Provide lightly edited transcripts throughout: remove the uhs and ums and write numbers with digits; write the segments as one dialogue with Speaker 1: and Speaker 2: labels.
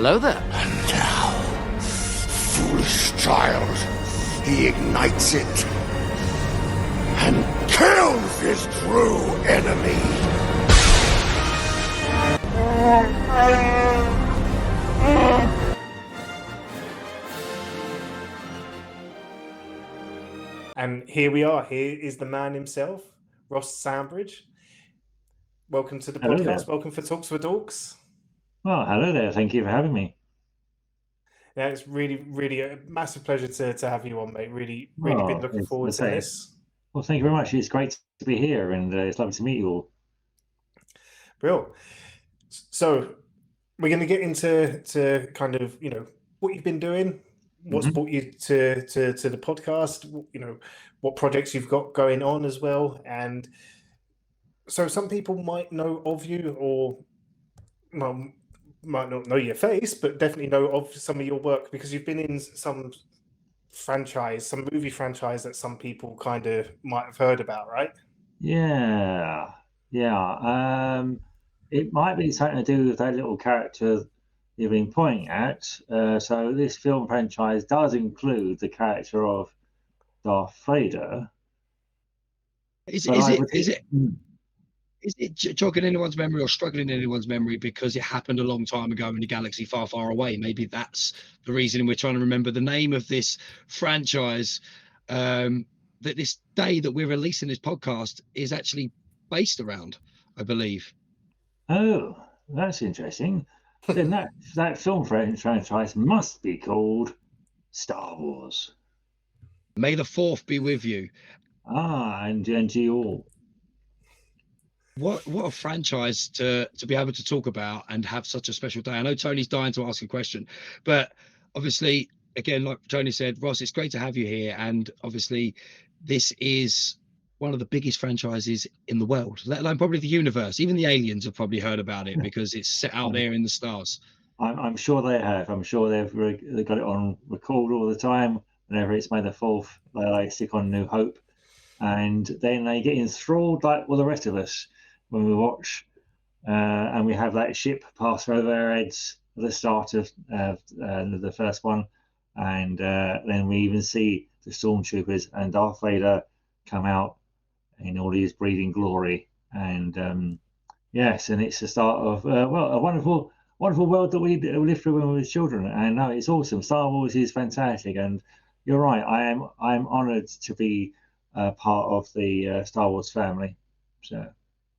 Speaker 1: hello there.
Speaker 2: And now, foolish child, he ignites it and kills his true enemy.
Speaker 3: And here we are. Here is the man himself, Ross Sambridge. Welcome to the
Speaker 4: Hello
Speaker 3: podcast.
Speaker 4: there.
Speaker 3: Welcome for Talks for Dorks.
Speaker 4: Oh, hello there. Thank you for having me.
Speaker 3: Yeah, it's really a massive pleasure to have you on, mate. Really been looking forward to this.
Speaker 4: Well, thank you very much. It's great to be here, and it's lovely to meet you all.
Speaker 3: Brilliant. So we're going to get into kind of, what you've been doing, what's brought you to the podcast, what projects you've got going on as well. And so some people might know of you or might not know your face, but definitely know of some of your work because you've been in some movie franchise that some people kind of might have heard about, right?
Speaker 4: Yeah. It might be something to do with that little character you've been pointing at. So this film franchise does include the character of Darth Vader.
Speaker 5: Is it jogging anyone's memory or struggling in anyone's memory because it happened a long time ago in a galaxy far, far away? Maybe that's the reason we're trying to remember the name of this franchise. That this day that we're releasing this podcast is actually based around, I believe.
Speaker 4: Oh, that's interesting. Then that film franchise must be called Star Wars.
Speaker 5: May the 4th be with you.
Speaker 4: And you all.
Speaker 5: What a franchise to be able to talk about and have such a special day. I know Tony's dying to ask a question, but obviously, again, like Tony said, Ross, it's great to have you here. And obviously, this is one of the biggest franchises in the world, let alone probably the universe. Even the aliens have probably heard about it because it's set out there in the stars.
Speaker 4: I'm sure they have. I'm sure they've got it on record all the time. Whenever it's May the 4th, they stick on New Hope. And then they get enthralled like all the rest of us when we watch. And we have that ship pass over our heads at the start of the first one. And then we even see the stormtroopers and Darth Vader come out in all his breathing glory. And yes, and it's the start of a wonderful world that we lived through when we were children. And no, it's awesome. Star Wars is fantastic. And you're right. I'm honoured to be part of the Star Wars family. So,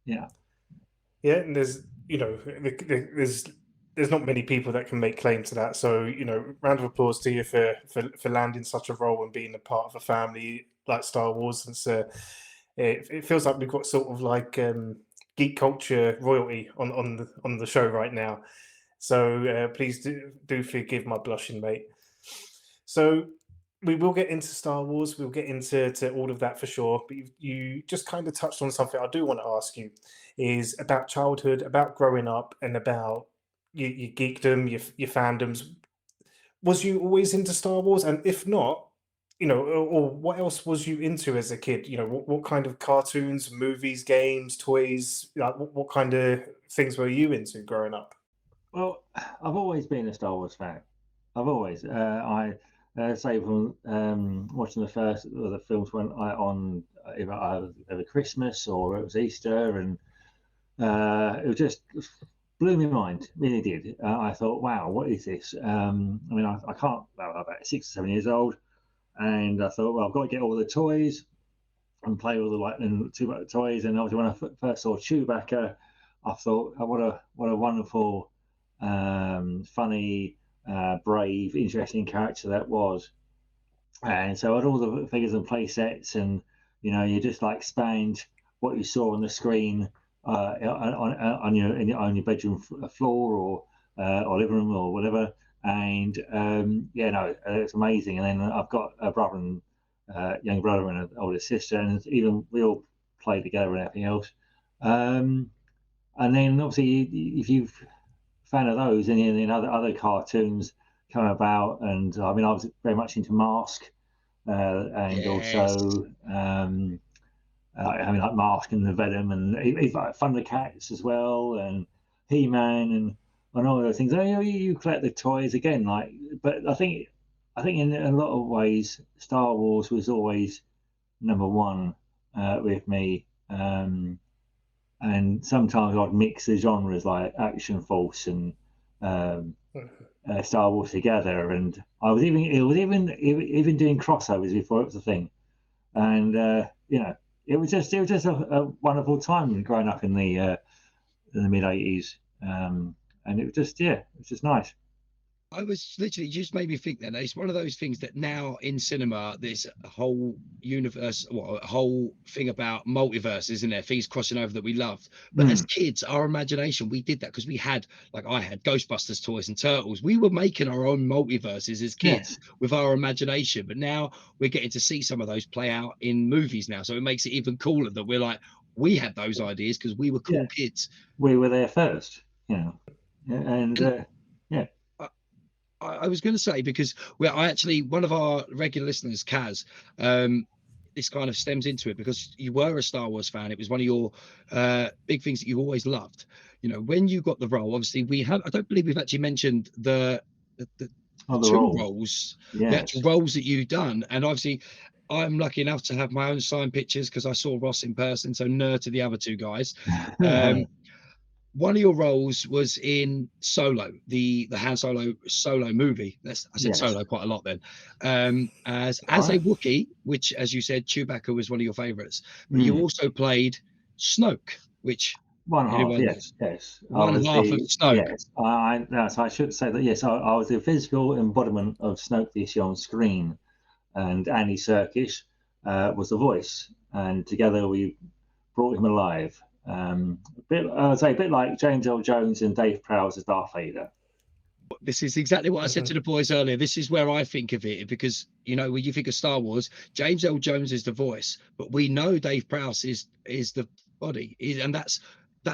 Speaker 4: yeah.
Speaker 3: Yeah, and there's not many people that can make claim to that. So, round of applause to you for landing such a role and being a part of a family like Star Wars. It feels like we've got sort of like geek culture royalty on the show right now. So please do forgive my blushing, mate. So we will get into Star Wars. We'll get into all of that for sure. But you just kind of touched on something I do want to ask you is about childhood, about growing up, and about your geekdom, your fandoms. Was you always into Star Wars? And if not, or what else was you into as a kid? What kind of cartoons, movies, games, toys, like what kind of things were you into growing up?
Speaker 4: Well, I've always been a Star Wars fan. I've always. Say from watching the first of the films when on either over Christmas or it was Easter, and it just blew my mind. Really did. I thought, wow, what is this? I mean, I can't. Well, I'm about 6 or 7 years old, and I thought, well, I've got to get all the toys and play all the toys. And obviously, when I first saw Chewbacca, I thought, oh, what a wonderful, funny. Brave, interesting character that was. And so I had all the figures and play sets, and you just like expand what you saw on the screen on your bedroom floor or living room or whatever. And it's amazing. And then I've got a brother and younger brother and an older sister, and even we all play together and everything else. And then obviously if you've fan of those, and then other cartoons come about, and I mean I was very much into Mask, and
Speaker 5: Yes.
Speaker 4: also like Mask and the Venom, and even like Thundercats as well, and He-Man, and on all those things. Oh, you collect the toys again, like. But I think in a lot of ways, Star Wars was always number one with me. And sometimes I'd mix the genres like Action Force and Star Wars together, and even doing crossovers before it was a thing. And it was just a wonderful time growing up in the mid-80s, and it was just nice.
Speaker 5: I was literally just made me think that it's one of those things that now in cinema there's a whole universe, well, a whole thing about multiverse, isn't there? Things crossing over that we loved. But as kids, our imagination, we did that because we had, like I had Ghostbusters toys and Turtles. We were making our own multiverses as kids with our imagination. But now we're getting to see some of those play out in movies now. So it makes it even cooler that we're like, we had those ideas because we were cool kids.
Speaker 4: We were there first, and yeah.
Speaker 5: I was going to say, because one of our regular listeners, Kaz, this kind of stems into it because you were a Star Wars fan. It was one of your big things that you always loved. When you got the role, obviously I don't believe we've actually mentioned the roles, the actual roles that you've done. And obviously I'm lucky enough to have my own signed pictures because I saw Ross in person. So nerd to the other two guys. One of your roles was in Solo, the Han Solo movie. I said Solo quite a lot then. As a Wookiee, which, as you said, Chewbacca was one of your favorites. But you also played Snoke, which
Speaker 4: one half, yes.
Speaker 5: One half of Snoke.
Speaker 4: Yes, so I should say that. Yes, I was the physical embodiment of Snoke this year on screen, and Andy Serkis was the voice, and together we brought him alive. I'd say a bit like James Earl Jones and Dave Prowse as Darth Vader.
Speaker 5: This is exactly what I said to the boys earlier. This is where I think of it, because when you think of Star Wars, James Earl Jones is the voice, but we know Dave Prowse is the body, and that's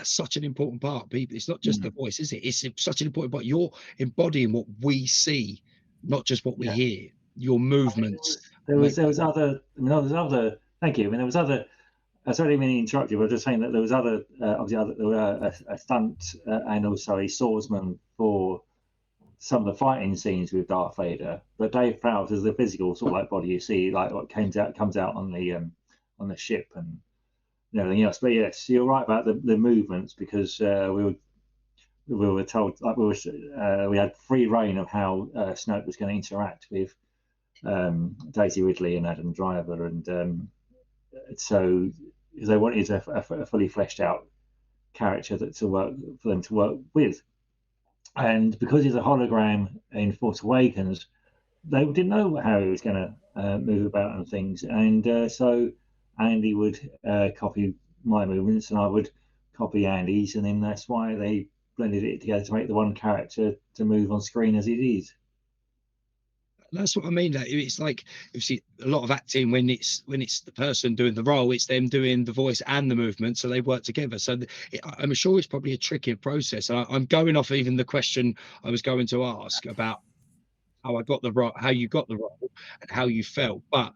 Speaker 5: such an important part. People, it's not just the voice, is it? It's such an important part. You're embodying what we see, not just what we hear. Your movements.
Speaker 4: There was other. Thank you. I mean, there was other. Sorry, I didn't mean to interrupt you, but I was just saying that there was other, obviously, there were a stunt and also a swordsman for some of the fighting scenes with Darth Vader. But Dave Prowse is the physical sort of like body you see, like what comes out on the ship and everything else. But yes, you're right about the movements, because we were told, like we had free reign of how Snoke was going to interact with Daisy Ridley and Adam Driver, and so they wanted a fully fleshed out character for them to work with. And because he's a hologram in Force Awakens, they didn't know how he was going to move about and things. And so Andy would copy my movements and I would copy Andy's. And then that's why they blended it together to make the one character to move on screen as it is.
Speaker 5: That's what I mean. It's like, you see a lot of acting when it's the person doing the role, it's them doing the voice and the movement, so they work together. So I'm sure it's probably a trickier process. And I'm going off even the question I was going to ask about how I got the role, how you got the role, and how you felt. But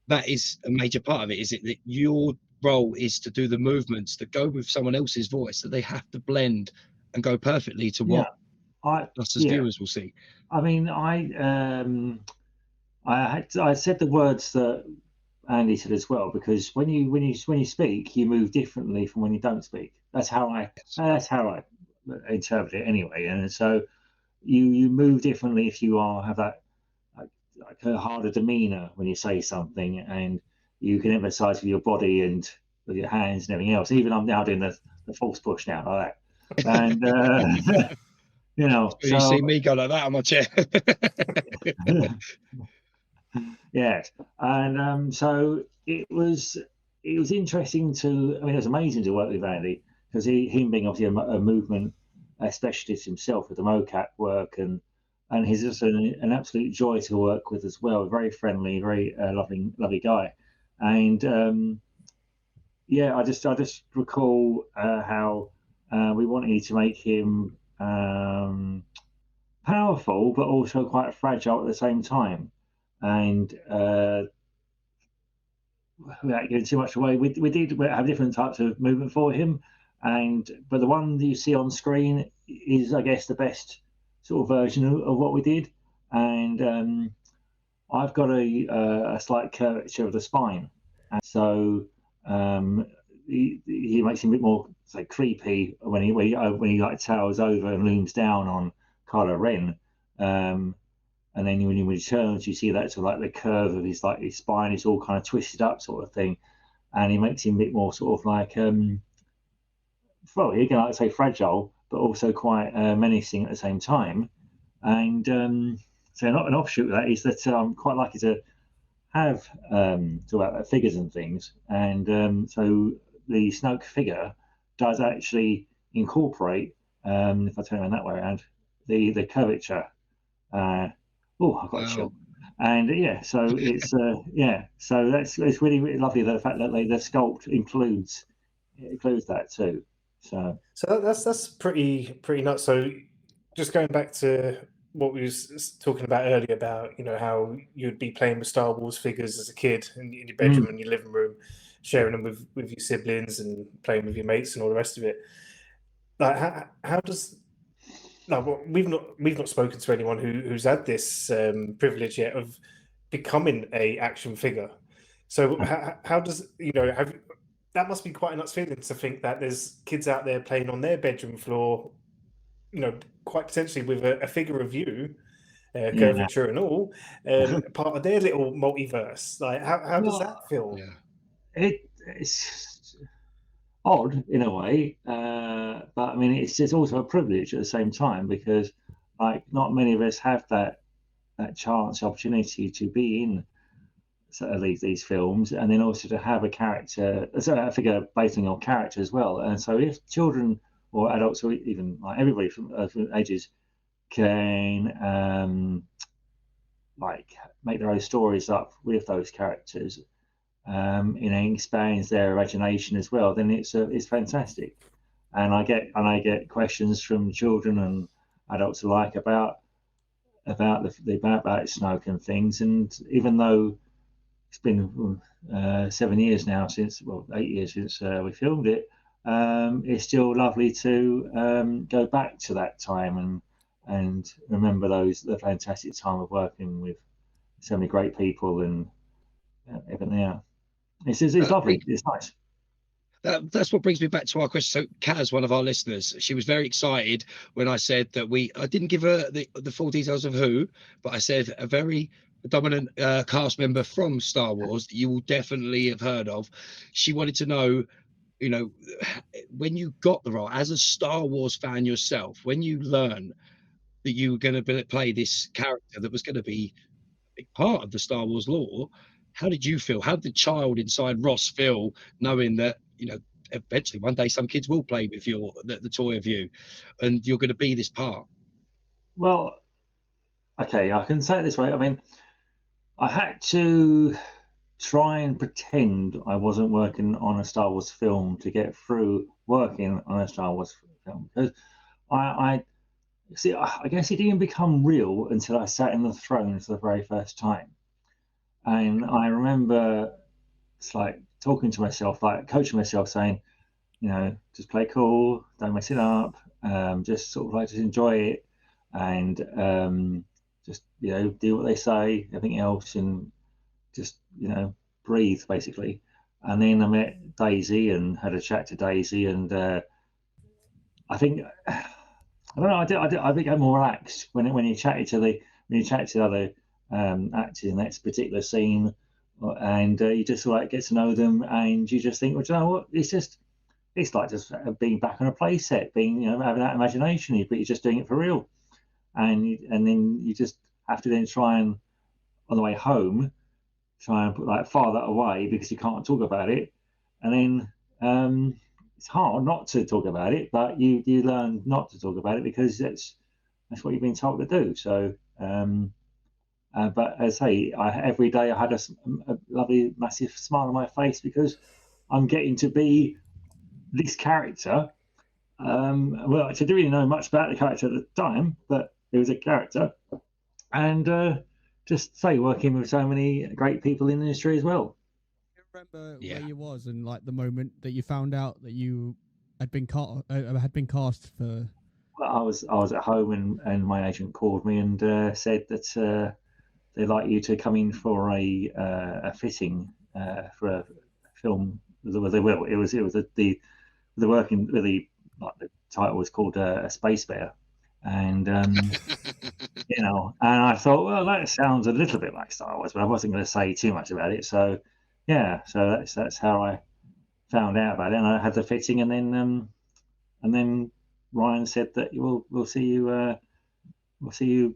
Speaker 5: that is a major part of it. Is it that your role is to do the movements that go with someone else's voice, that they have to blend and go perfectly to what us as viewers will see?
Speaker 4: I mean, I said the words that Andy said as well, because when you speak, you move differently from when you don't speak. That's how I interpret it anyway. And so you move differently if you have that like a harder demeanor when you say something, and you can emphasize with your body and with your hands and everything else. Even I'm now doing the false push now like that, and.
Speaker 5: So you see me go like that on my chair.
Speaker 4: Yes, and so it was interesting to. I mean, it was amazing to work with Andy, because him being obviously a movement specialist himself with the mocap work, and he's just an absolute joy to work with as well. Very friendly, very lovely guy, and I just recall how we wanted to make him. Powerful, but also quite fragile at the same time. And without giving too much away, we did have different types of movement for him. but the one that you see on screen is, I guess, the best sort of version of what we did. And I've got a slight curvature of the spine, and so he makes him a bit more, say, creepy when he like towers over and looms down on Kylo Ren. And then when he returns, you see that sort of like the curve of his spine is all kind of twisted up, sort of thing, and he makes him a bit more sort of like well, again, I'd say fragile, but also quite menacing at the same time. And so not an offshoot of that is that I'm quite lucky to have talk about figures and things, and so the Snoke figure does actually incorporate, if I turn it that way around, the curvature. Oh, I've got a chill. And yeah, so it's so it's really, really lovely, the fact that the sculpt includes that too. So
Speaker 3: that's pretty nuts. So just going back to what we was talking about earlier about, you know, how you'd be playing with Star Wars figures as a kid in your bedroom and your living room, sharing them with your siblings and playing with your mates and all the rest of it. Like, how does, no, well, we've not spoken to anyone who's had this privilege yet of becoming a action figure. So how does, you know, that must be quite a nuts feeling to think that there's kids out there playing on their bedroom floor, you know, quite potentially with a figure of you, curvature and all, part of their little multiverse. Like, how does that feel?
Speaker 4: It's odd in a way, but I mean, it's also a privilege at the same time, because like not many of us have that chance, opportunity to be in these films, and then also to have a character, a figure based on your character as well. And so if children or adults, or even like everybody from ages, can like make their own stories up with those characters, it expands their imagination as well, then it's fantastic. And I get questions from children and adults alike about about Snoke and things. And even though it's been 7 years now since, well, 8 years since we filmed it, it's still lovely to go back to that time and remember the fantastic time of working with so many great people and everything else. It's lovely. It's nice.
Speaker 5: That's what brings me back to our question. So Kaz, one of our listeners, she was very excited when I said that I didn't give her the full details of who, but I said a very dominant cast member from Star Wars that you will definitely have heard of. She wanted to know, you know, when you got the role as a Star Wars fan yourself, when you learn that you were going to play this character that was going to be a big part of the Star Wars lore, how did you feel? How did the child inside Ross feel, knowing that, you know, eventually one day some kids will play with the toy of you, and you're going to be this part?
Speaker 4: Well, okay, I can say it this way. I mean, I had to try and pretend I wasn't working on a Star Wars film to get through working on a Star Wars film, because I see, I guess it didn't become real until I sat in the throne for the very first time. And I remember it's like talking to myself, like coaching myself, saying, you know, just play cool, don't mess it up, just sort of like just enjoy it, and just, you know, do what they say, everything else, and just, you know, breathe basically. And then I met Daisy and had a chat to Daisy, and I think I don't know, I became more relaxed when you chatted to the other actors in that particular scene, and you just like get to know them, and you just think, well, you know what, it's like just being back on a play set, being, you know, having that imagination, but you're just doing it for real, and then you just have to then try and, on the way home, try and put like file that away because you can't talk about it, and then it's hard not to talk about it, but you learn not to talk about it because that's what you've been told to do. So but as I say, every day I had a lovely, massive smile on my face because I'm getting to be this character. Well, I didn't really know much about the character at the time, but it was a character. And just say, working with so many great people in the industry as well.
Speaker 1: I remember where you was and like the moment that you found out that you had been cast for?
Speaker 4: Well, I was at home and my agent called me and said that they'd like you to come in for a fitting for a film. They will. It was the working with the title was called A Space Bear, and you know, and I thought, well, that sounds a little bit like Star Wars, but I wasn't going to say too much about it. So yeah, so that's how I found out about it, and I had the fitting, and then Ryan said that we'll see you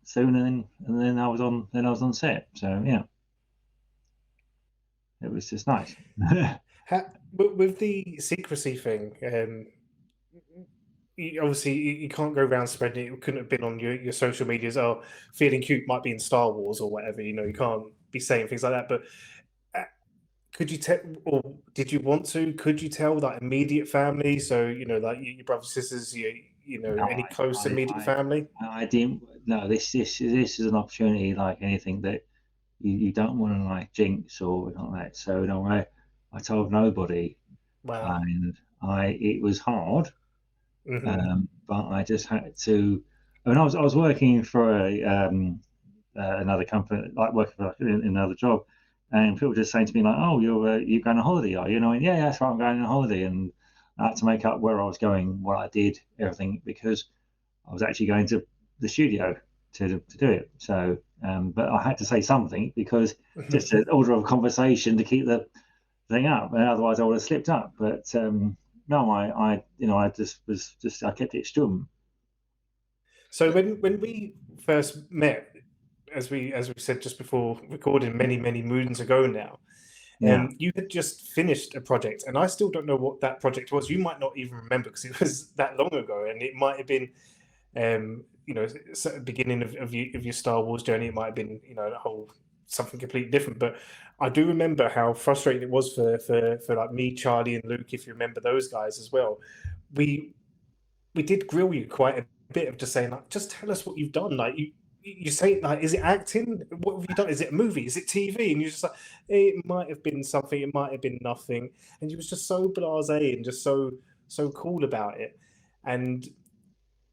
Speaker 4: soon, and then I was on set. So yeah, it was just nice.
Speaker 3: But with the secrecy thing, obviously you can't go around spreading it. It couldn't have been on your social medias. Oh, feeling cute might be in Star Wars or whatever. You know, you can't be saying things like that. But could you tell, or did you want to? Could you tell that immediate family? So you know, like your brothers, sisters, you know,
Speaker 4: No,
Speaker 3: any close immediate family?
Speaker 4: I didn't. No, this is an opportunity like anything that you don't want to like jinx or anything like that. So no, I told nobody,
Speaker 3: Wow.
Speaker 4: and it was hard,
Speaker 3: Hmm.
Speaker 4: but I just had to. I mean, I was working for another company, like working for in another job, and people just saying to me like, "Oh, you're going on holiday, are you?" And I went, "Yeah, that's right, I'm going on holiday," and I had to make up where I was going, what I did, everything, because I was actually going to the studio to do it. So, but I had to say something because just an order of conversation to keep the thing up, and otherwise I would have slipped up. But no, I just I kept it stum.
Speaker 3: So when we first met, as we said just before recording many moons ago now,
Speaker 4: Yeah.
Speaker 3: you had just finished a project, and I still don't know what that project was. You might not even remember because it was that long ago, and it might have been, you know, beginning of your Star Wars journey. It might have been, you know, a whole something completely different. But I do remember how frustrating it was for like me, Charlie, and Luke. If you remember those guys as well, we we did grill you quite a bit of just saying like, just tell us what you've done. Like you say like, is it acting? What have you done? Is it a movie? Is it TV? And you're just like, it might have been something. It might have been nothing. And you was just so blasé and just so cool about it. And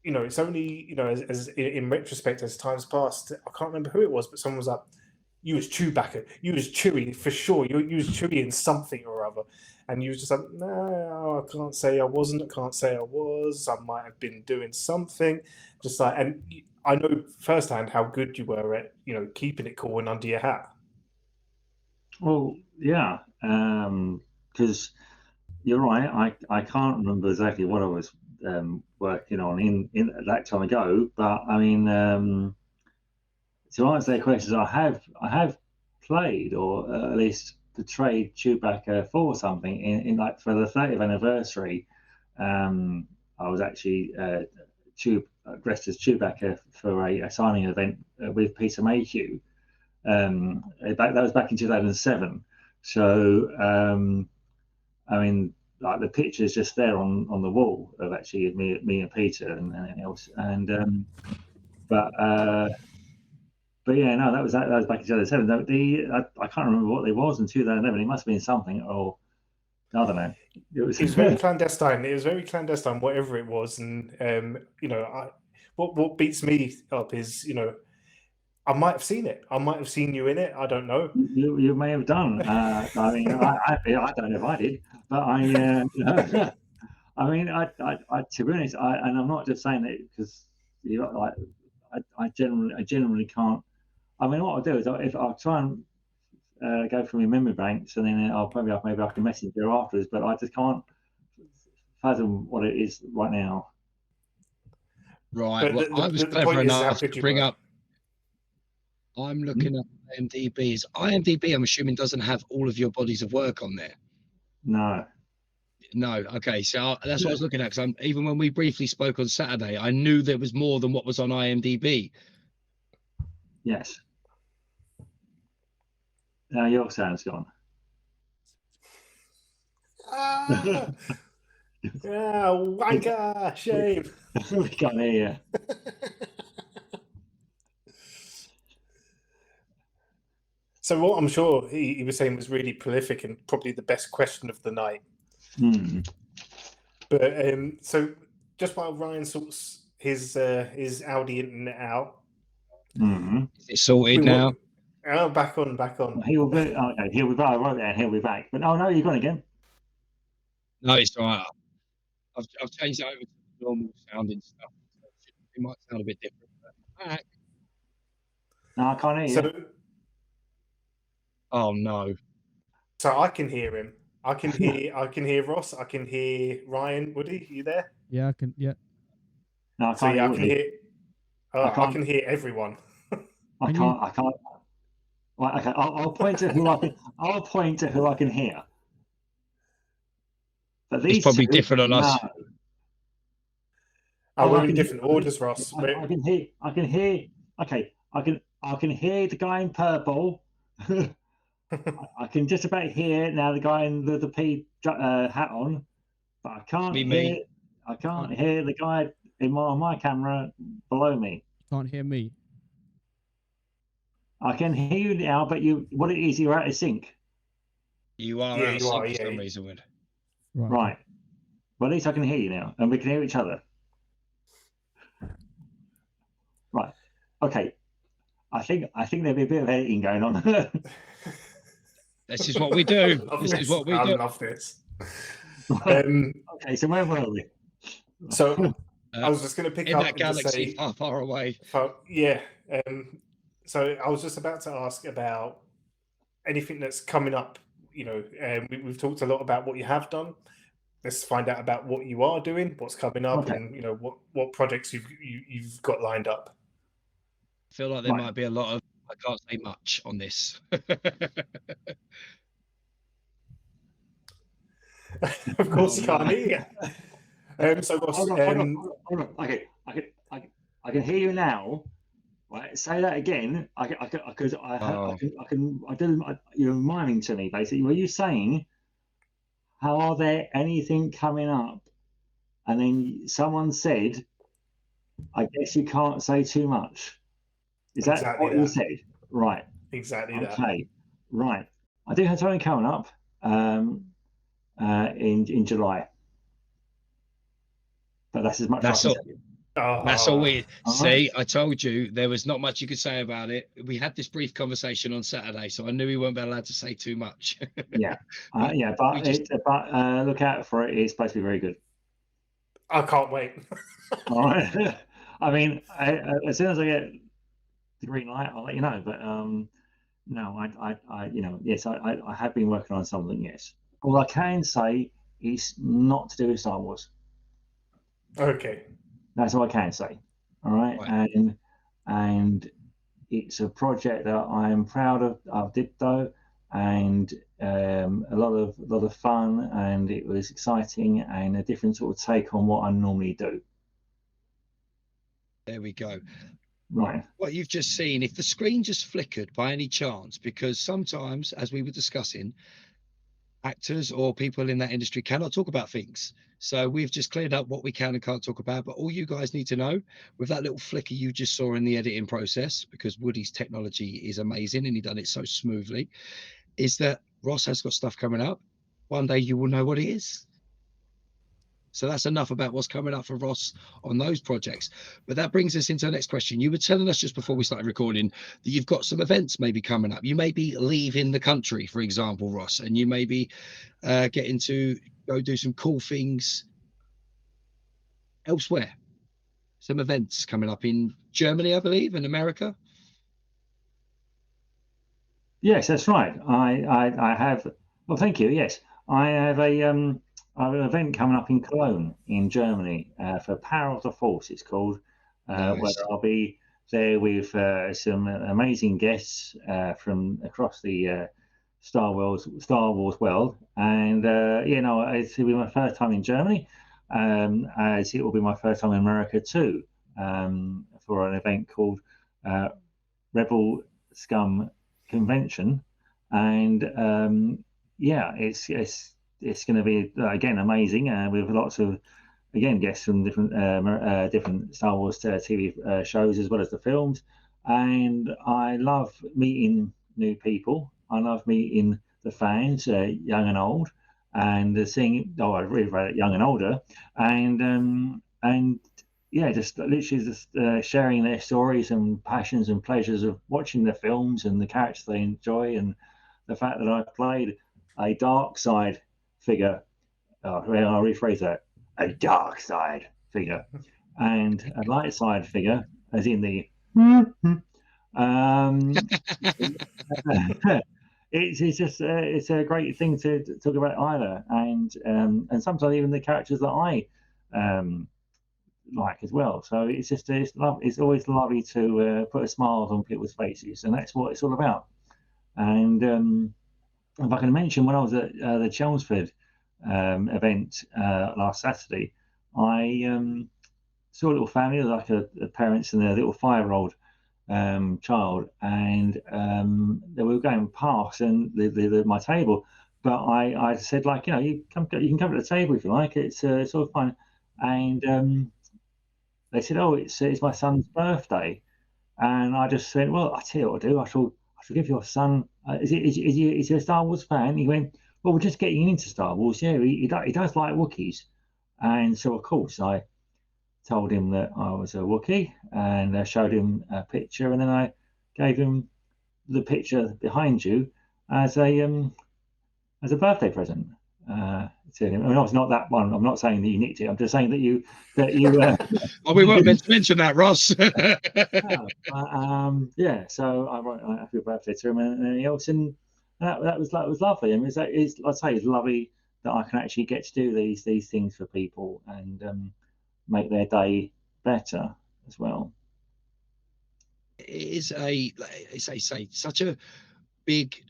Speaker 3: you know, it's only, you know, as in retrospect, as time's passed, I can't remember who it was, but someone was like, "You was Chewbacca, you was Chewie for sure, you was Chewie in something or other," and you was just like, "No, I can't say I wasn't. I can't say I was. I might have been doing something." Just like, and I know firsthand how good you were at, you know, keeping it cool and under your hat.
Speaker 4: Well, yeah, because you're right. I can't remember exactly what I was working on in that time ago, but I mean, to answer their questions, I have played or at least portrayed Chewbacca for something in like for the 30th anniversary. I was actually dressed as Chewbacca for a signing event with Peter Mayhew. That was back in 2007. So I mean, like the picture's just there on the wall of actually me and Peter and anything else. And but yeah, no, that was back in 2007. I can't remember what it was in 2011. It must have been something, or I don't know. It was
Speaker 3: It was very clandestine. It was very clandestine, whatever it was, and you know, what beats me up is, you know, I might have seen it. I might have seen you in it. I don't know.
Speaker 4: you may have done. I mean, I don't know if I did, but I mean, I to be honest, and I'm not just saying that because you know, like I generally can't. I mean, what I'll do is if I'll try and go through my memory banks, and then maybe I can message you afterwards. But I just can't fathom what it is right now.
Speaker 5: Right.
Speaker 3: But
Speaker 5: Well, I was
Speaker 3: the
Speaker 5: clever
Speaker 3: point is how
Speaker 5: enough
Speaker 3: good
Speaker 5: to
Speaker 3: you
Speaker 5: bring
Speaker 3: were.
Speaker 5: up. I'm looking at IMDb's. IMDb, I'm assuming, doesn't have all of your bodies of work on there.
Speaker 4: No.
Speaker 5: No. Okay. So that's what I was looking at. Because even when we briefly spoke on Saturday, I knew there was more than what was on IMDb.
Speaker 4: Yes. Now your sound's gone.
Speaker 3: Ah, yeah, wanker, shame.
Speaker 4: We can't hear you.
Speaker 3: So what I'm sure he was saying was really prolific and probably the best question of the night. But so just while Ryan sorts his Audi internet out,
Speaker 4: Mm-hmm.
Speaker 5: Is it sorted now?
Speaker 3: Oh, back on.
Speaker 4: He'll be okay. He'll be back. I wrote that. He'll be back. But no, you're gone again.
Speaker 5: No, it's all right. I've changed it over to normal sounding stuff. So it might sound a bit different. But...
Speaker 4: No, I can't hear you.
Speaker 5: Oh no.
Speaker 3: So I can hear him. I can hear Ross. I can hear Ryan. Woody, you there?
Speaker 1: Yeah, I can. Yeah.
Speaker 4: No, I can't hear.
Speaker 3: I can hear. I can hear everyone.
Speaker 4: I can't. Right, okay. I'll point to who I can. I'll point to who I can hear. But these
Speaker 5: It's probably
Speaker 4: two,
Speaker 5: different on us.
Speaker 4: no.
Speaker 3: We're in different orders, Ross.
Speaker 4: I can hear. Okay, I can hear the guy in purple. I can just about hear now the guy in the P hat on, but I can't hear. I can't hear the guy on my camera below me.
Speaker 1: Can't hear me.
Speaker 4: I can hear you now, but what it is, you're out of sync.
Speaker 5: You are out of sync for some reason, Wood.
Speaker 4: Right. Well, at least I can hear you now, and we can hear each other. Right. Okay. I think there'll be a bit of editing going on.
Speaker 5: This is what we do. I
Speaker 3: love this.
Speaker 4: Okay, so where were we?
Speaker 3: So I was just going to pick up
Speaker 5: in that galaxy far away.
Speaker 3: Yeah. So I was just about to ask about anything that's coming up. You know, we've talked a lot about what you have done. Let's find out about what you are doing, what's coming up, and you know what projects you've got lined up.
Speaker 5: I feel like there might be a lot of. I can't say much on this.
Speaker 3: Of course, you can't hear. So Ross,
Speaker 4: hold on. Okay, I can hear you now. Right, say that again. You're miming to me basically. Were you saying, are there anything coming up? And then someone said, I guess you can't say too much. Is that exactly what you said? Right.
Speaker 3: Exactly that.
Speaker 4: Okay. Right. I do have something coming up in July. But that's as much as I can say.
Speaker 5: That's all we see. I told you there was not much you could say about it. We had this brief conversation on Saturday, so I knew we weren't allowed to say too much.
Speaker 4: But look out for it. It's supposed to be very good.
Speaker 3: I can't wait.
Speaker 4: All right. I mean, as soon as I get the green light, I'll let you know. But yes, I have been working on something. Yes. All I can say is not to do with Star Wars.
Speaker 3: Okay.
Speaker 4: That's all I can say. All right. And it's a project that I'm proud of. I did though, and a lot of fun, and it was exciting and a different sort of take on what I normally do.
Speaker 5: There we go.
Speaker 4: Right.
Speaker 5: What you've just seen, if the screen just flickered by any chance, because sometimes, as we were discussing, actors or people in that industry cannot talk about things. So we've just cleared up what we can and can't talk about. But all you guys need to know, with that little flicker you just saw in the editing process, because Woody's technology is amazing and he done it so smoothly, is that Ross has got stuff coming up. One day you will know what it is. So that's enough about what's coming up for Ross on those projects. But that brings us into the next question. You were telling us just before we started recording that you've got some events maybe coming up. You may be leaving the country, for example, Ross, and you may be getting to go do some cool things elsewhere. Some events coming up in Germany, I believe, and America.
Speaker 4: Yes, that's right. I have. Well, thank you. Yes, I have an event coming up in Cologne, in Germany, for Power of the Force. It's called,
Speaker 5: Nice.
Speaker 4: where I'll be there with some amazing guests from across the Star Wars world, and it'll be my first time in Germany, as it will be my first time in America too, for an event called Rebel Scum Convention, and it's going to be again amazing, with lots of guests from different Star Wars TV shows as well as the films, and I love meeting new people. I love meeting the fans, young and old, and seeing, I really read it young and older, and yeah, just literally just sharing their stories and passions and pleasures of watching the films and the characters they enjoy, and the fact that I played a dark side figure. I'll rephrase that: a dark side figure and a light side figure, as in the. Um, it's just it's a great thing to talk about either, and sometimes even the characters that I like as well. So it's just it's always lovely to put a smile on people's faces, and that's what it's all about. And if I can mention, when I was at the Chelmsford event last Saturday, I saw a little family, like a parents and their little 5-year-old child, and they were going past and my table, but I said, like, you can come to the table if you like. It's all fine. And they said, oh, it's my son's birthday, and I just said, well, I tell you what I'll do. I shall give your son. Is he a Star Wars fan? He went, well, we're just getting into Star Wars. Yeah, he does like Wookiees, and so of course I told him that I was a Wookiee, and I showed him a picture, and then I gave him the picture behind you as a birthday present to him. I mean, it's not that one. I'm not saying that you nicked it. I'm just saying that you.
Speaker 5: Oh, we weren't meant to mention that, Ross.
Speaker 4: Yeah. So I wrote a happy birthday to him and anything else, and that was lovely. I mean, I'd say it's lovely that I can actually get to do these things for people and make their day better as well.
Speaker 5: It is such a big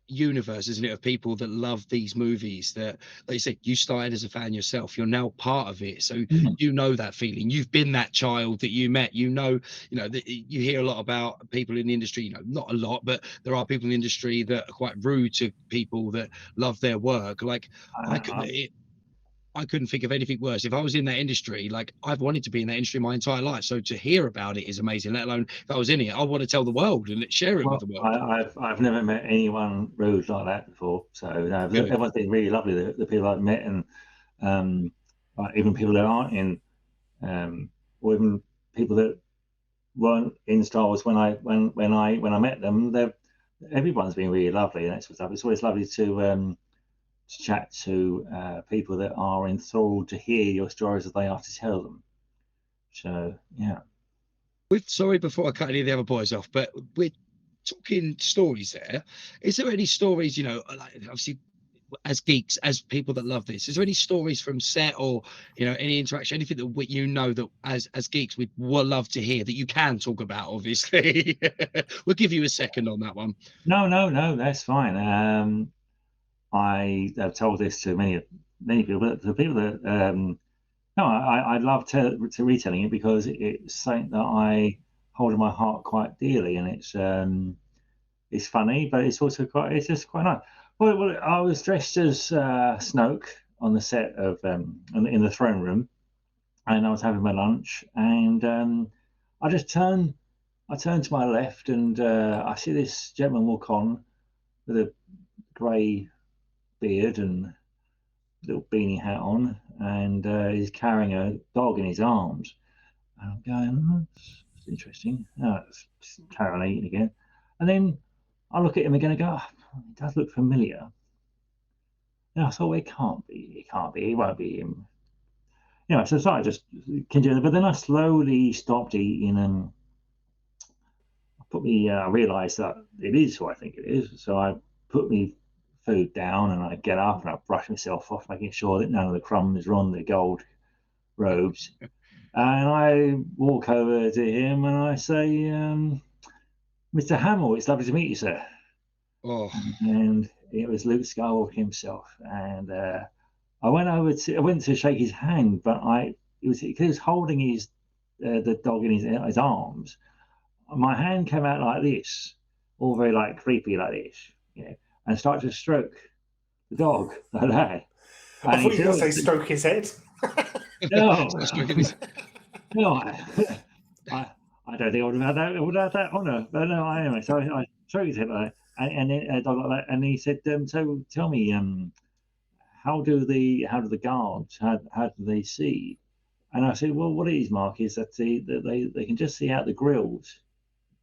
Speaker 5: universe, isn't it, of people that love these movies, that, like you said, you started as a fan yourself, you're now part of it, so you know that feeling. You've been that child that you met. You know that you hear a lot about people in the industry, not a lot, but there are people in the industry that are quite rude to people that love their work. Like, I couldn't think of anything worse. If I was in that industry, like, I've wanted to be in that industry my entire life. So to hear about it is amazing, let alone if I was in it, I want to tell the world and share it with the world.
Speaker 4: I've never met anyone rude like that before. So everyone's been really lovely. The people I've met, and even people that aren't in, or even people that weren't in Star Wars when I met them, everyone's been really lovely, and it's always lovely to chat to people that are enthralled to hear your stories as they are to tell them. So yeah.
Speaker 5: Sorry, before I cut any of the other boys off, but we're talking stories there. Is there any stories, like, obviously, as geeks, as people that love this, is there any stories from set or any interaction, anything that that as geeks we'd love to hear that you can talk about? Obviously, we'll give you a second on that one.
Speaker 4: No, that's fine. I have told this to many people, but the people that I love to retelling it because it's something that I hold in my heart quite dearly, and it's funny, but it's also just quite nice. Well, I was dressed as Snoke on the set of in the throne room, and I was having my lunch, and I turned to my left, and I see this gentleman walk on with a grey beard and little beanie hat on, and he's carrying a dog in his arms. And I'm going, that's interesting. It's carrying on eating again. And then I look at him again and go, he does look familiar. And I thought, well, it can't be, it won't be him. So I just continued, but then I slowly stopped eating, and I realised that it is who I think it is. So I put me food down, and I get up and I brush myself off, making sure that none of the crumbs are on the gold robes. And I walk over to him and I say, Mr. Hamill, it's lovely to meet you, sir.
Speaker 5: Oh.
Speaker 4: And it was Luke Skywalker himself. And I went to shake his hand, but he was holding the dog in his arms. My hand came out like this, all very like creepy like this, and started to stroke the dog like that.
Speaker 3: I thought you were going to say stroke his head.
Speaker 4: No, I don't think I would have that honour. But no, anyway, so I stroked his head like that, and then a dog like that, and he said, "So tell me, how do the guards, how do they see? And I said, well, what it is, Mark, is that they can just see out the grills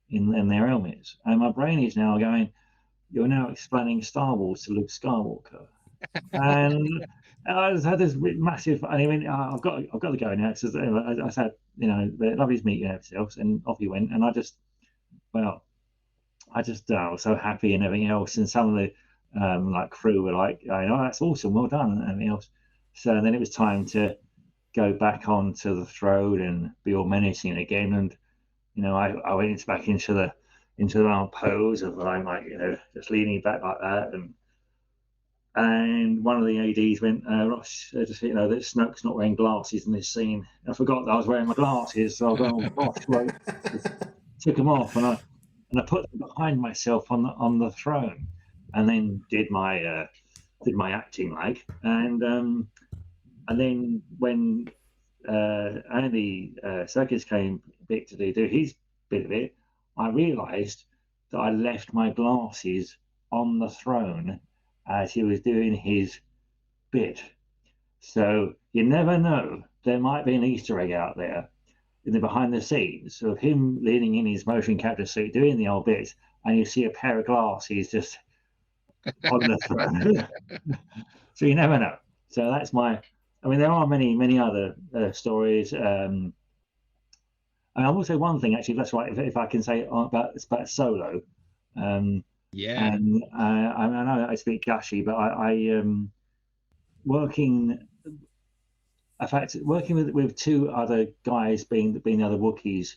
Speaker 4: in their helmets. And my brain is now going, you're now explaining Star Wars to Luke Skywalker. And I just had this massive. I mean, I've got to go now. Because I said, lovely to meet you yourselves, and off you went. And I just was so happy and everything else. And some of the like crew were like, oh, that's awesome, well done, and everything else. So then it was time to go back onto the throne and be all menacing again. And I went back into the old pose of I'm like, just leaning back like that, and one of the ADs went, Ross, just that Snoke's not wearing glasses in this scene. I forgot that I was wearing my glasses, so I was going, oh gosh, well, took them off, and I put them behind myself on the throne, and then did my acting leg, and then when Andy Serkis came back to do his bit of it, I realised that I left my glasses on the throne as he was doing his bit. So you never know. There might be an Easter egg out there in the behind the scenes of him leaning in his motion capture suit doing the old bits, and you see a pair of glasses just on the throne. So you never know. So that's my. I mean, there are many other stories. And I will say one thing, actually. That's right. If I can say about Solo.
Speaker 5: Yeah.
Speaker 4: And I know I speak gushy, but I working with two other guys being the other Wookiees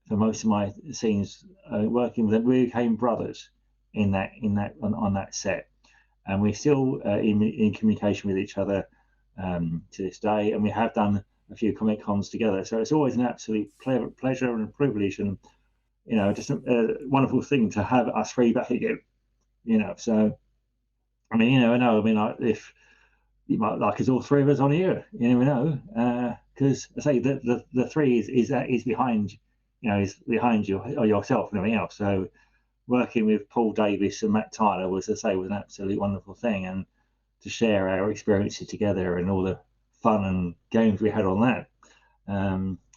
Speaker 4: for most of my scenes. Working with them, we became brothers on that set, and we're still in communication with each other to this day. And we have done a few Comic Cons together, so it's always an absolute pleasure and a privilege, and just a wonderful thing to have us three back again. So I mean, like if you might like us all three of us on here, you never know, because I say the three is behind, is behind you or yourself and everything else. So working with Paul Davis and Matt Tyler was an absolutely wonderful thing, and to share our experiences together and all the fun and games we had on that.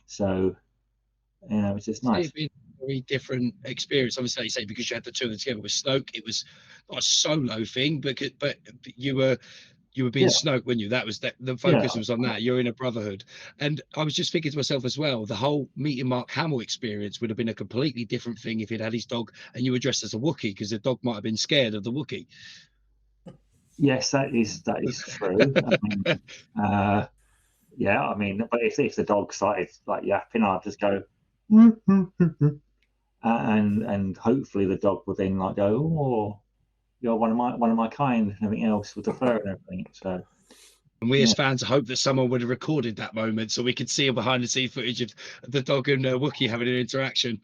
Speaker 4: So it's just nice.
Speaker 5: It's been a very different experience. Obviously, like you say, because you had the two of them together with Snoke, it was not a solo thing, but you were being Snoke, weren't you? That was the focus was on that. You're in a brotherhood. And I was just thinking to myself as well, the whole meeting Mark Hamill experience would have been a completely different thing if he'd had his dog and you were dressed as a Wookiee, because the dog might have been scared of the Wookiee.
Speaker 4: Yes, that is true. I mean, but if the dog started like yapping, I'd just go, and hopefully the dog would then like go, oh, you're one of my kind, and everything else with the fur and everything. So,
Speaker 5: and we as fans hope that someone would have recorded that moment so we could see a behind the scenes footage of the dog and Wookiee having an interaction.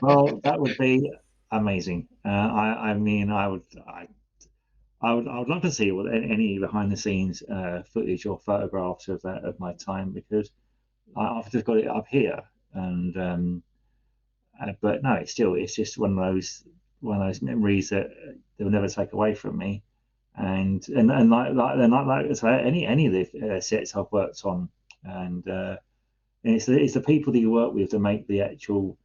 Speaker 4: Well, that would be amazing. I would love to see any behind the scenes footage or photographs of that of my time, because I've just got it up here, and but no, it's just one of those memories that they'll never take away from me, and like say, any of the sets I've worked on, and it's the people that you work with to make the actual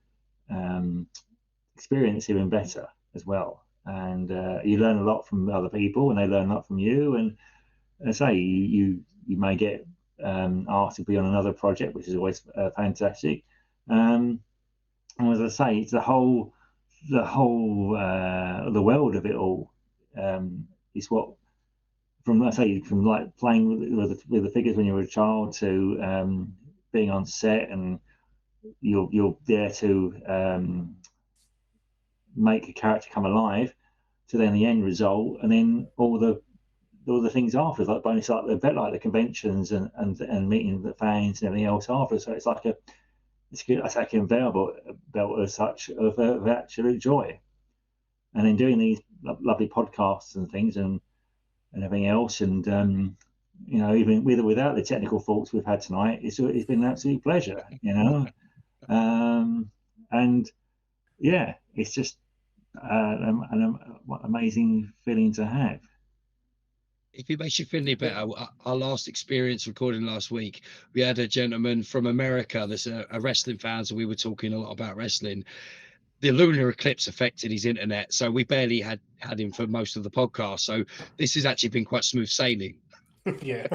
Speaker 4: experience even better as well. And you learn a lot from other people, and they learn a lot from you. And as I say, you may get asked to be on another project, which is always fantastic. And as I say, it's the world of it all is what, from like playing with the figures when you were a child to being on set, and you're there to make a character come alive, to then the end result, and then all the things after, like bonus, like a bit like the conventions and meeting the fans and everything else after. So it's like a conveyor belt as such of absolute joy. And then doing these lovely podcasts and things and everything else, and even without the technical faults we've had tonight, it's been an absolute pleasure, and yeah, it's just an amazing feeling to have.
Speaker 5: if it makes you feel any better, our last experience recording last week, we had a gentleman from America that's a wrestling fan, so we were talking a lot about wrestling. The lunar eclipse affected his internet, so we barely had him for most of the podcast. So this has actually been quite smooth sailing.
Speaker 3: Yeah.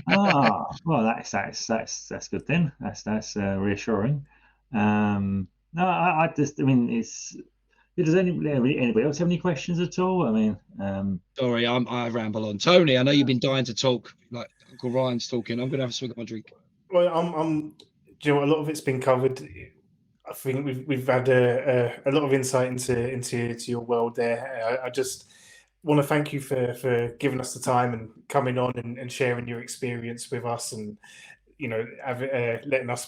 Speaker 4: Well, that's good then. That's reassuring. No, I mean, does anybody else have any questions at all? I mean,
Speaker 5: Sorry, I ramble on. Tony, I know you've been dying to talk, like Uncle Ryan's talking. I'm gonna have a swig of my drink.
Speaker 3: Well, do you know, a lot of it's been covered. I think we've had a lot of insight into your world there. I just want to thank you for giving us the time and coming on and sharing your experience with us, and letting us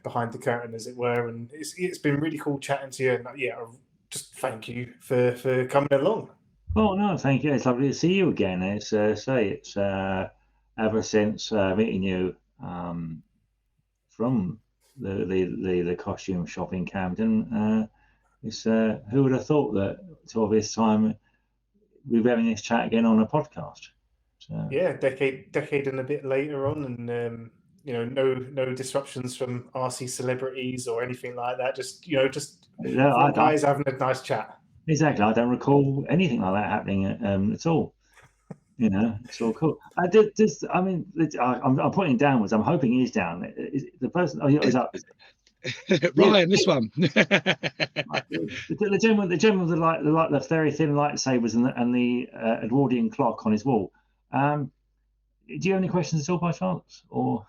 Speaker 3: behind the curtain, as it were. And it's been really cool chatting to you. And yeah, just thank you for coming along.
Speaker 4: Oh no, thank you. It's lovely to see you again. It's ever since meeting you from the costume shop in Camden. It's who would have thought that till this time we'll be having this chat again on a podcast. So,
Speaker 3: yeah, decade and a bit later on, and no disruptions from RC celebrities or anything like that. Just guys having a nice chat.
Speaker 4: Exactly. I don't recall anything like that happening at all. It's all cool. I'm pointing downwards. I'm hoping he's down. Is the person? Oh, he's up.
Speaker 5: Ryan, this one.
Speaker 4: the gentleman with the very thin lightsabers and the Edwardian clock on his wall. Do you have any questions at all by chance, or?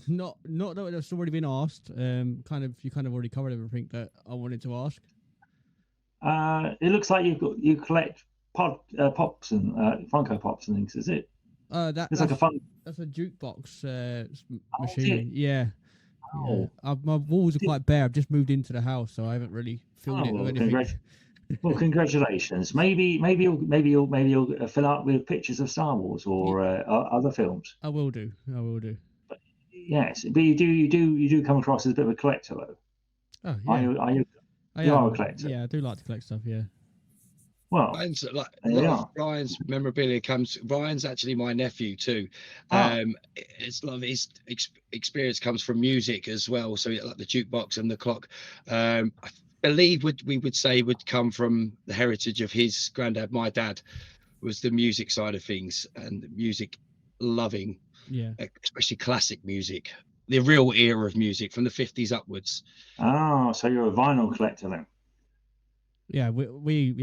Speaker 1: Not that it's already been asked. You kind of already covered everything that I wanted to ask.
Speaker 4: It looks like you collect pops and Funko Pops and things. Is it? That's like a fun.
Speaker 1: That's a jukebox machine. Yeah.
Speaker 4: Oh.
Speaker 1: Yeah. My walls are quite bare. I've just moved into the house, so I haven't really filled it with anything.
Speaker 4: Well, congratulations. Maybe you'll fill out with pictures of Star Wars or other films.
Speaker 1: I will do.
Speaker 4: But, yes, but you do come across as a bit of a collector, though.
Speaker 1: Oh yeah.
Speaker 4: You are a collector.
Speaker 1: Yeah, I do like to collect stuff. Yeah.
Speaker 4: Well,
Speaker 5: Ryan's memorabilia comes. Ryan's actually my nephew too. It's a lot of his experience comes from music as well. So like the jukebox and the clock. I believe we would say would come from the heritage of his granddad. My dad was the music side of things and music loving.
Speaker 1: Yeah.
Speaker 5: Especially classic music, the real era of music from the 50s upwards.
Speaker 4: Oh, so you're a vinyl collector then?
Speaker 1: Yeah, we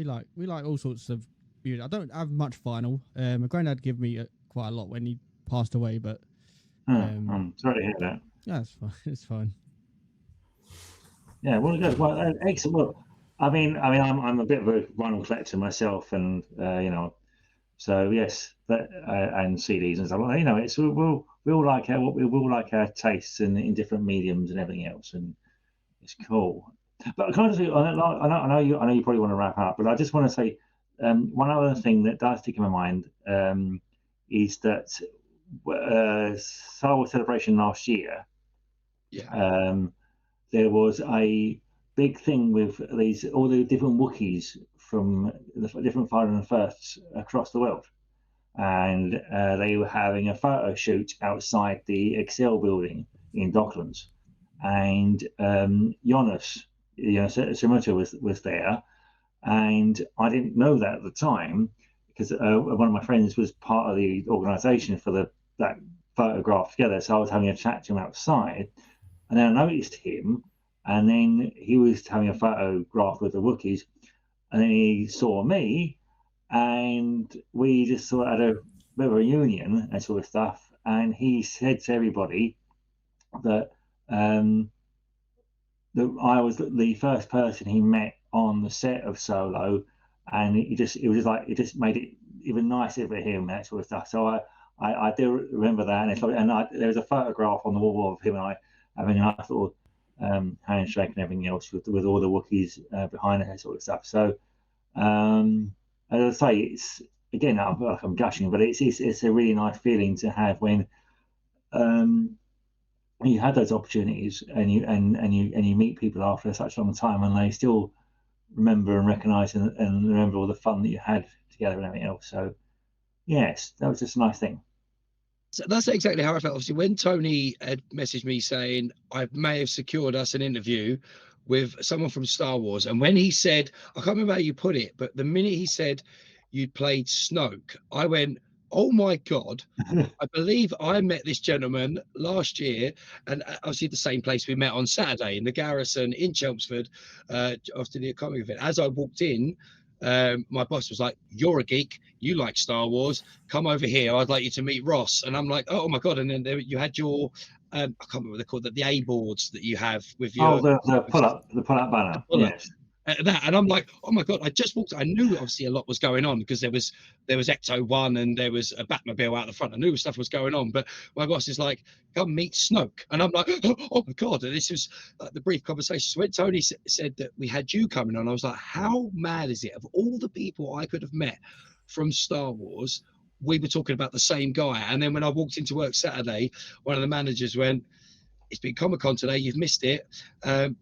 Speaker 1: like all sorts of music. I don't have much vinyl. My granddad gave me quite a lot when he passed away, but
Speaker 4: I'm sorry to hear that.
Speaker 1: Yeah, it's fine. It's fine.
Speaker 4: Yeah, well, good. Well, excellent. Well, I mean, I'm a bit of a vinyl collector myself, and so yes, but and CDs and stuff. It's we all like our tastes in different mediums and everything else, and it's cool. But kind of, I know you probably want to wrap up, but I just want to say one other thing that does stick in my mind is that Star Wars Celebration last year.
Speaker 5: Yeah.
Speaker 4: There was a big thing with all the different Wookiees from the different Final and Firsts across the world, and they were having a photo shoot outside the Excel building in Docklands, and Jonas, Samuto was there, and I didn't know that at the time because one of my friends was part of the organisation for that photograph together. So I was having a chat to him outside, and then I noticed him, and then he was having a photograph with the Wookiees, and then he saw me, and we just sort of had a bit of a reunion and sort of stuff. And he said to everybody that that I was the first person he met on the set of Solo, and it just made it even nicer for him, that sort of stuff. So I do remember that, and there was a photograph on the wall of him and I having a nice little handshake and everything else with all the Wookiees behind that sort of stuff. So as I say, it's again, I'm gushing, but it's a really nice feeling to have when you had those opportunities and you meet people after such a long time, and they still remember and recognise and remember all the fun that you had together and everything else. So yes, that was just a nice thing.
Speaker 5: So that's exactly how I felt. Obviously, when Tony had messaged me saying I may have secured us an interview with someone from Star Wars, and when he said, I can't remember how you put it, but the minute he said you'd played Snoke, I went, oh my God. I believe I met this gentleman last year, and obviously the same place we met on Saturday in the Garrison in Chelmsford, after the comic event. As I walked in, my boss was like, "You're a geek. You like Star Wars. Come over here. I'd like you to meet Ross." And I'm like, "Oh my God!" And then you had your, I can't remember what they're called, the A boards that you have with your
Speaker 4: the pull-up banner.
Speaker 5: pull-up.
Speaker 4: Yes.
Speaker 5: That, and I'm like, oh my God, I just walked. I knew obviously a lot was going on because there was Ecto 1 and there was a Batmobile out the front. I knew stuff was going on, but my boss is like, come meet Snoke. And I'm like, oh my God. And this was like the brief conversation. So when Tony said that we had you coming on, I was like, how mad is it? Of all the people I could have met from Star Wars, we were talking about the same guy. And then when I walked into work Saturday, one of the managers went, it's been Comic-Con today, you've missed it.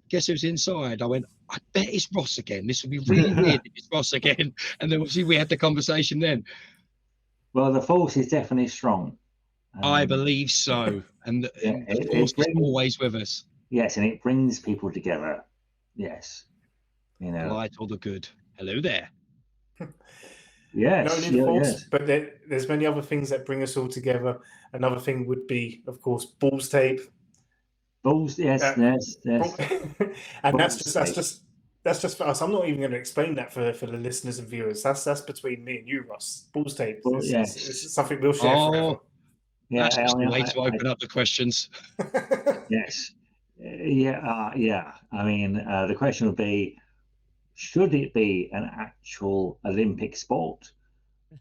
Speaker 5: Guess who's inside? I went, I bet it's Ross again. This would be really weird if it's Ross again. And then obviously we had the conversation then.
Speaker 4: Well, the force is definitely strong.
Speaker 5: I believe so. And the force is always with us.
Speaker 4: Yes, and it brings people together. Yes. You know.
Speaker 5: Light or the good. Hello there.
Speaker 4: Yes.
Speaker 3: Not only the force, but there's many other things that bring us all together. Another thing would be, of course, balls tape.
Speaker 4: Balls, yes.
Speaker 3: And that's just for us. I'm not even going to explain that for the listeners and viewers. That's between me and you, Ross. Balls tape. It's something we'll share forever.
Speaker 5: Yeah, that's just a way to open up the questions.
Speaker 4: Yes. Yeah. I mean, the question would be, should it be an actual Olympic sport,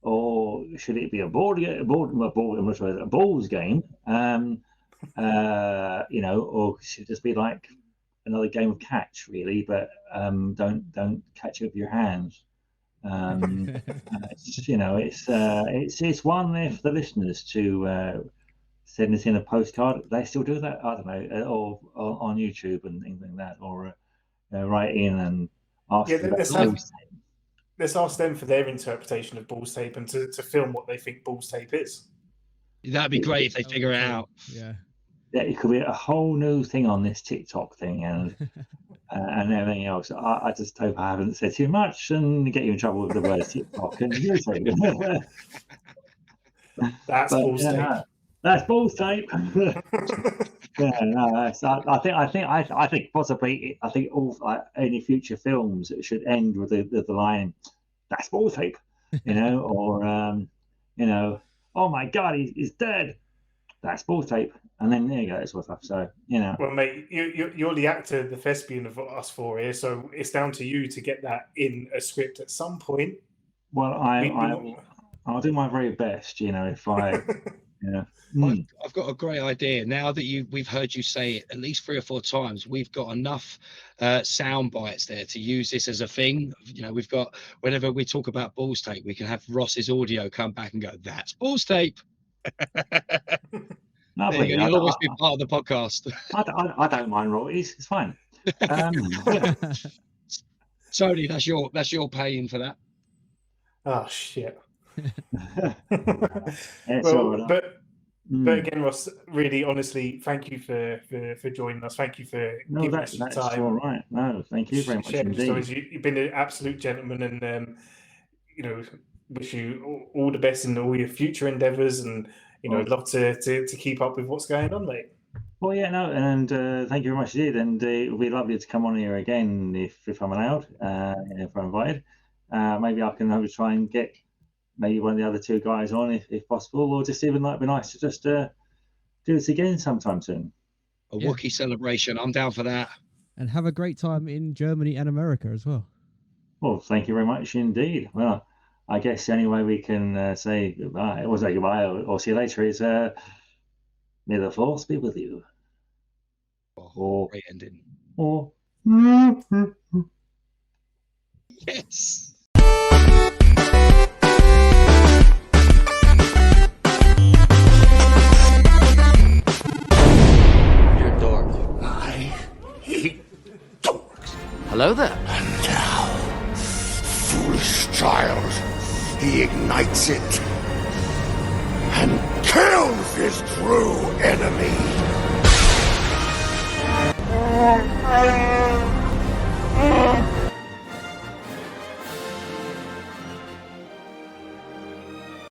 Speaker 4: or should it be a balls game? You know, or should it just be like another game of catch, really? But don't catch it with your hands. You know, it's one if the listeners to send us in a postcard. They still do that, I don't know, or on YouTube and things like that, or write in and ask.
Speaker 3: Let's ask them for their interpretation of balls tape and to film what they think balls tape is.
Speaker 5: That'd be great if they figure it out.
Speaker 4: Yeah, it could be a whole new thing on this TikTok thing and everything else. I just hope I haven't said too much and get you in trouble with the word TikTok and YouTube.
Speaker 3: That's balls tape.
Speaker 4: That's balls tape. Yeah, no, I think possibly all any future films should end with the line, "That's balls tape," you know, or you know, "Oh my God, he's dead. That's balls tape," and then there you go, that sort of stuff. So you know.
Speaker 3: Well, mate, you're the actor, the thespian of us four here, so it's down to you to get that in a script at some point.
Speaker 4: Well, I'll do my very best, you know, if I. Yeah.
Speaker 5: I've got a great idea. Now that we've heard you say it at least 3 or 4 times, we've got enough sound bites there to use this as a thing. You know, we've got, whenever we talk about balls tape, we can have Ross's audio come back and go, "That's balls tape." You'll always be part of the podcast.
Speaker 4: I don't mind royalties. It's fine.
Speaker 5: Tony, that's your paying for that.
Speaker 3: Oh shit.
Speaker 4: But
Speaker 3: again, Ross, really, honestly, thank you for joining us. Thank you for giving us your time.
Speaker 4: All right. No, thank you very much indeed.
Speaker 3: You've been an absolute gentleman, and you know, wish you all the best in all your future endeavours, and you know, I'd love to keep up with what's going on, mate.
Speaker 4: Well, yeah, no, and thank you very much indeed, and it would be lovely to come on here again if I'm allowed, if I'm invited. Maybe I can try and get maybe one of the other 2 guys on if possible, or just even like be nice to just do this again sometime soon.
Speaker 5: A Wookiee celebration. I'm down for that.
Speaker 1: And have a great time in Germany and America as well.
Speaker 4: Well, thank you very much indeed. Well, I guess the only way we can say goodbye, or say goodbye, or see you later, is may the force be with you. Or
Speaker 5: great ending.
Speaker 4: Or
Speaker 5: yes.
Speaker 2: Hello there. And now, foolish child, he ignites it and kills his true enemy.